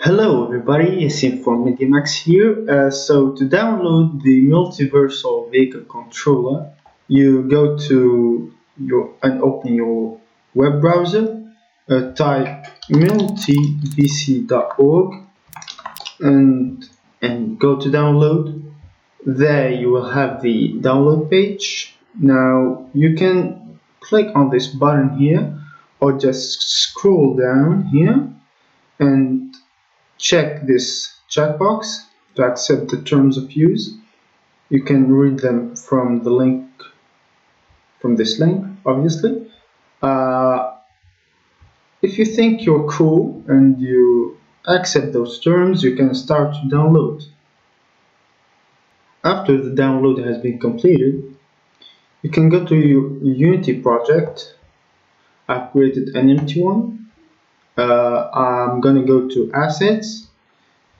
Hello everybody, Yasin from MediaMax here. So to download the multiversal vehicle controller, you go to your and open your web browser, type multivc.org and go to download. There you will have the download page. Now you can click on this button here or just scroll down here and check this checkbox to accept the terms of use. You can read them from the link, from this link, obviously. Uh, if you think you're cool and you accept those terms, you can start to download. After the download has been completed, you can go to your Unity project. I've created an empty one. I'm gonna go to Assets,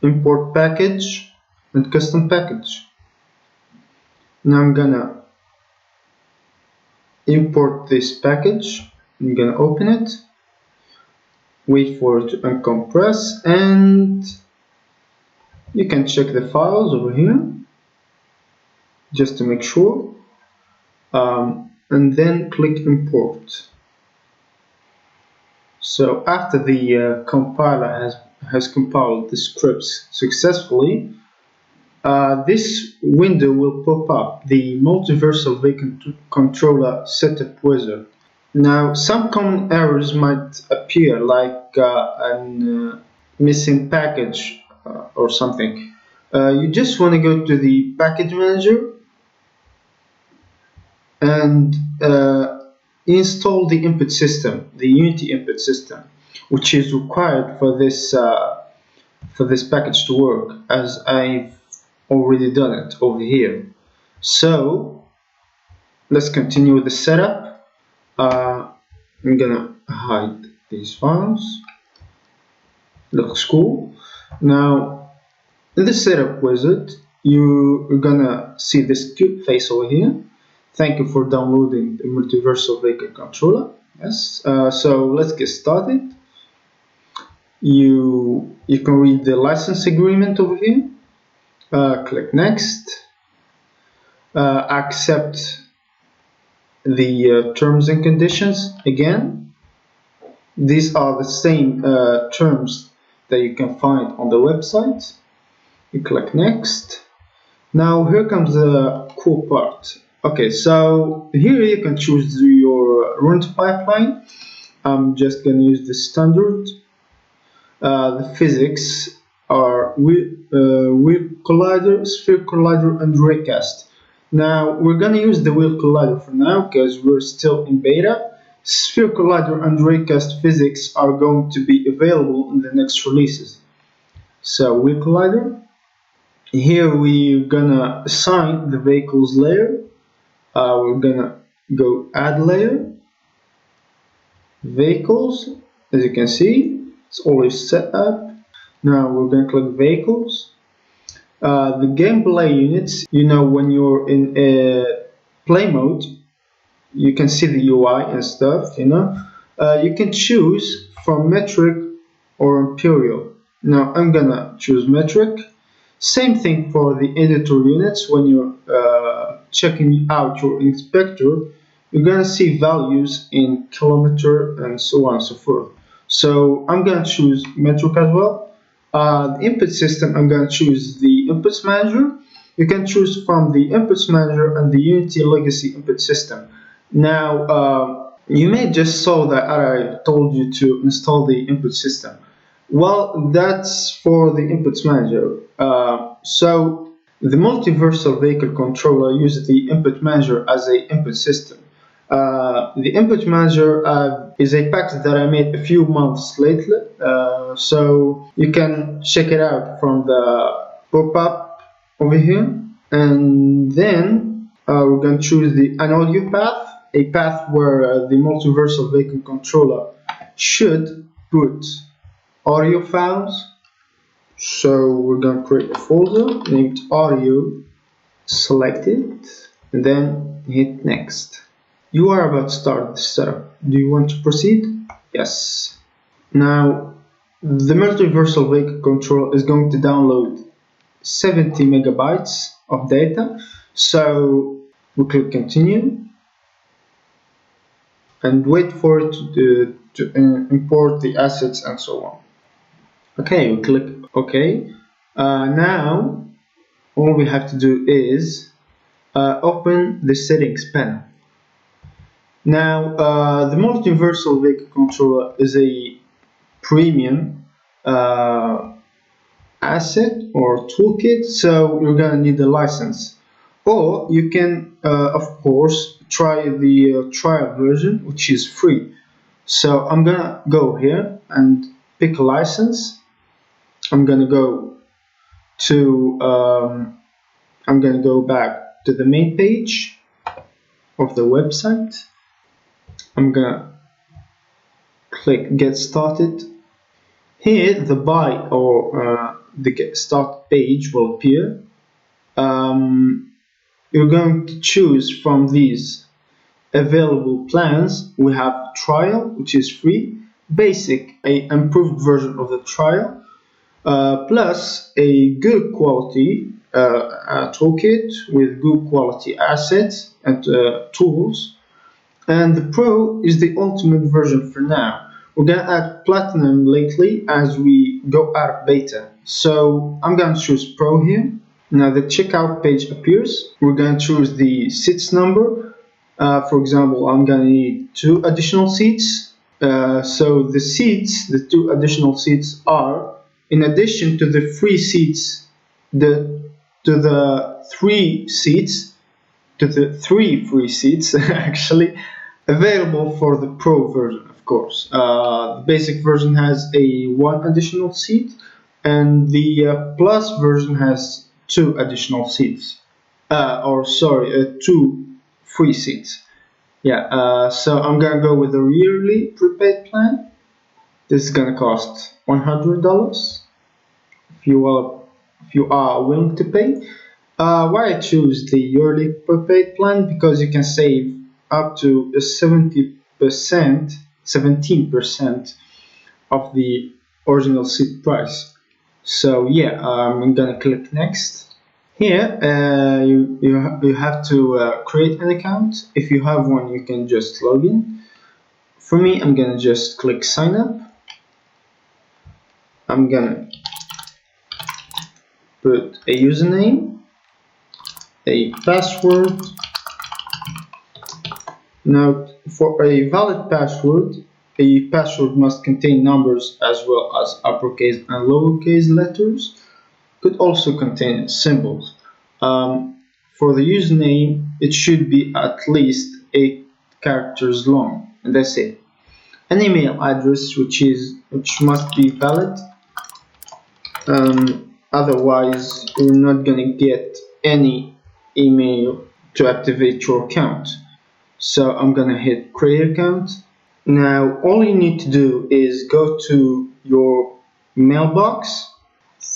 Import Package, and Custom Package. Now I'm gonna import this package. I'm gonna open it, wait for it to uncompress, and you can check the files over here just to make sure, and then click import. So after the compiler has compiled the scripts successfully, this window will pop up, the multiversal vehicle controller setup wizard. Now, some common errors might appear, like a missing package or something. You just want to go to the package manager and install the input system, the Unity input system, which is required for this package to work, as I've already done it over here. So let's continue with the setup. I'm gonna hide these files. Looks cool. Now in the setup wizard, you're gonna see this cute face over here. Thank you for downloading the multiversal vehicle controller. Yes. So let's get started. You can read the license agreement over here. Click next. Accept the terms and conditions again. These are the same terms that you can find on the website. You click next. Now here comes the cool part. Okay, so here you can choose your runtime pipeline. I'm just gonna use the standard. The physics are wheel collider, sphere collider, and raycast. Now we're gonna use the wheel collider for now because we're still in beta. Sphere collider and raycast physics are going to be available in the next releases. So wheel collider. Here we're gonna assign the vehicles layer. We're gonna go add layer, vehicles. As you can see, it's always set up. Now we're gonna click vehicles. The gameplay units, when you're in play mode, you can see the UI and stuff. You can choose from metric or imperial. Now I'm gonna choose metric. Same thing for the editor units. When you're checking out your inspector, you're gonna see values in kilometer and so on and so forth. So I'm gonna choose metric as well. The input system, I'm gonna choose the inputs manager. You can choose from the inputs manager and the Unity legacy input system. Now you may just saw that I told you to install the input system. Well, that's for the inputs manager. So the multiversal vehicle controller uses the input manager as an input system. The input manager is a package that I made a few months lately, so you can check it out from the pop-up over here. And then we're going to choose an audio path, a path where the multiversal vehicle controller should put audio files. So we're going to create a folder named audio, select it, and then hit next. You are about to start the setup. Do you want to proceed? Yes. Now the multiversal vehicle controller is going to download 70 megabytes of data. So we click continue and wait for it to import the assets and so on. Okay, we click OK. Now all we have to do is open the settings panel. Now the multiversal vehicle controller is a premium asset or toolkit, so you're gonna need a license, or you can of course try the trial version, which is free. So I'm gonna go here and pick a license. I'm gonna go to I'm gonna go back to the main page of the website. I'm gonna click get started. Here the buy or the get start page will appear. You're going to choose from these available plans. We have trial, which is free, basic, a improved version of the trial, plus a good quality toolkit with good quality assets and tools, and the pro is the ultimate version for now. We're gonna add platinum lately as we go out of beta, so I'm gonna choose pro here. Now the checkout page appears. We're gonna choose the seats number. For example, I'm gonna need 2 additional seats. So the seats, the 2 additional seats are, in addition to the free seats, to the 3 free seats actually available for the pro version. Of course, the basic version has a 1 additional seat, and the plus version has 2 additional seats. 2 free seats. Yeah. So I'm gonna go with the yearly prepaid plan. This is gonna cost $100 if you are willing to pay. Why I choose the yearly prepaid plan? Because you can save up to 17% of the original seat price. So yeah, I'm gonna click next. Here you have to create an account. If you have one, you can just log in. For me, I'm gonna just click sign up. I'm gonna put a username, a password. Now, for a valid password, a password must contain numbers as well as uppercase and lowercase letters. Could also contain symbols. For the username, it should be at least 8 characters long, and that's it. An email address which must be valid. Otherwise, you're not gonna get any email to activate your account. So I'm gonna hit create account. Now all you need to do is go to your mailbox.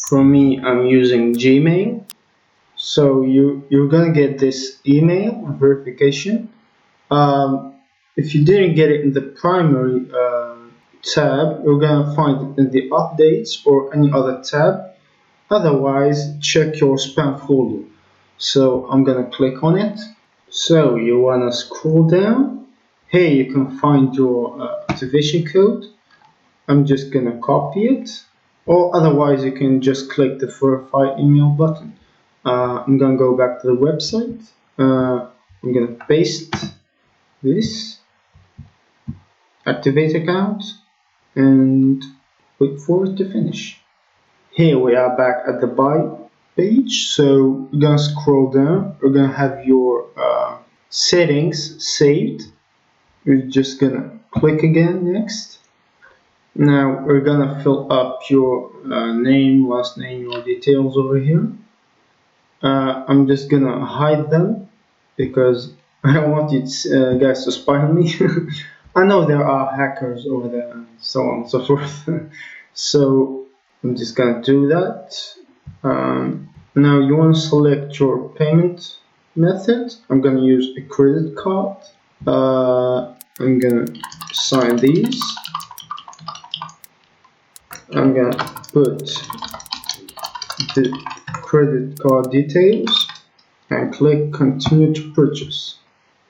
For me, I'm using Gmail. So you're gonna get this email verification. If you didn't get it in the primary tab, you're gonna find it in the updates or any other tab. Otherwise, check your spam folder. So I'm gonna click on it. So you wanna scroll down. Here you can find your activation code. I'm just gonna copy it, or otherwise you can just click the verify email button. I'm gonna go back to the website. I'm gonna paste this, activate account, and wait for it to finish. Here we are back at the buy page. So we're gonna scroll down. We're gonna have your settings saved. We're just gonna click again next. Now we're gonna fill up your name, last name, your details over here. I'm just gonna hide them because I don't want you guys to spy on me. I know there are hackers over there and so on and so forth. So I'm just gonna do that. Now you want to select your payment method. I'm gonna use a credit card. I'm gonna sign these. I'm gonna put the credit card details and click continue to purchase.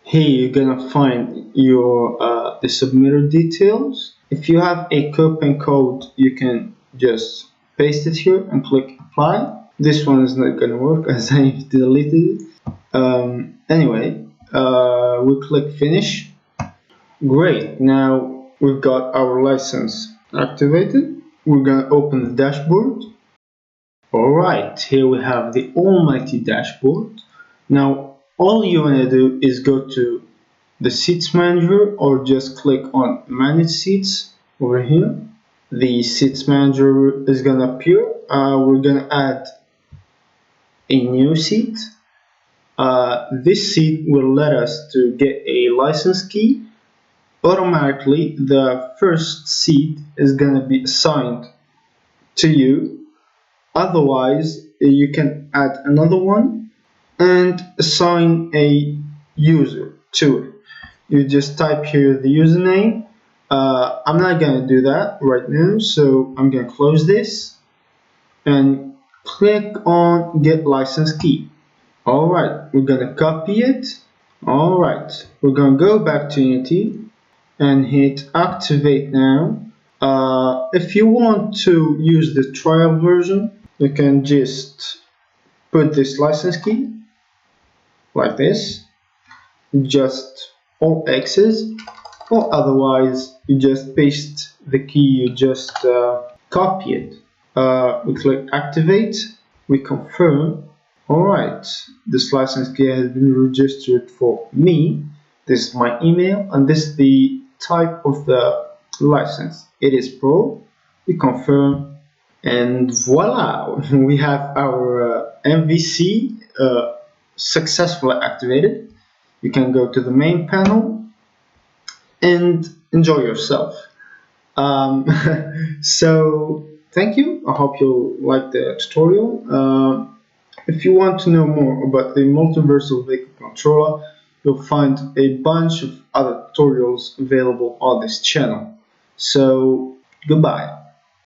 Here you're gonna find your the submitter details. If you have a coupon code, you can just paste it here and click apply. This one is not gonna work as I deleted it. Anyway, we click finish. Great, now we've got our license activated. We're gonna open the dashboard. Alright, here we have the almighty dashboard. Now all you wanna do is go to the seats manager or just click on manage seats over here. The seats manager is gonna appear. We're gonna add a new seat. This seat will let us to get a license key. Automatically the first seat is gonna be assigned to you. Otherwise you can add another one and assign a user to it. You just type here the username. I'm not gonna do that right now, so I'm gonna close this and click on get license key. Alright, we're gonna copy it. Alright, we're gonna go back to Unity and hit activate now. If you want to use the trial version, you can just put this license key like this, just all X's, or otherwise you just paste the key you just copied. We click activate, we confirm. Alright, this license key has been registered for me. This is my email and this is the type of the license. It is Pro. We confirm and voila, we have our MVC successfully activated. You can go to the main panel and enjoy yourself. So thank you. I hope you like the tutorial. If you want to know more about the multiversal vehicle controller, you'll find a bunch of other tutorials available on this channel. So goodbye.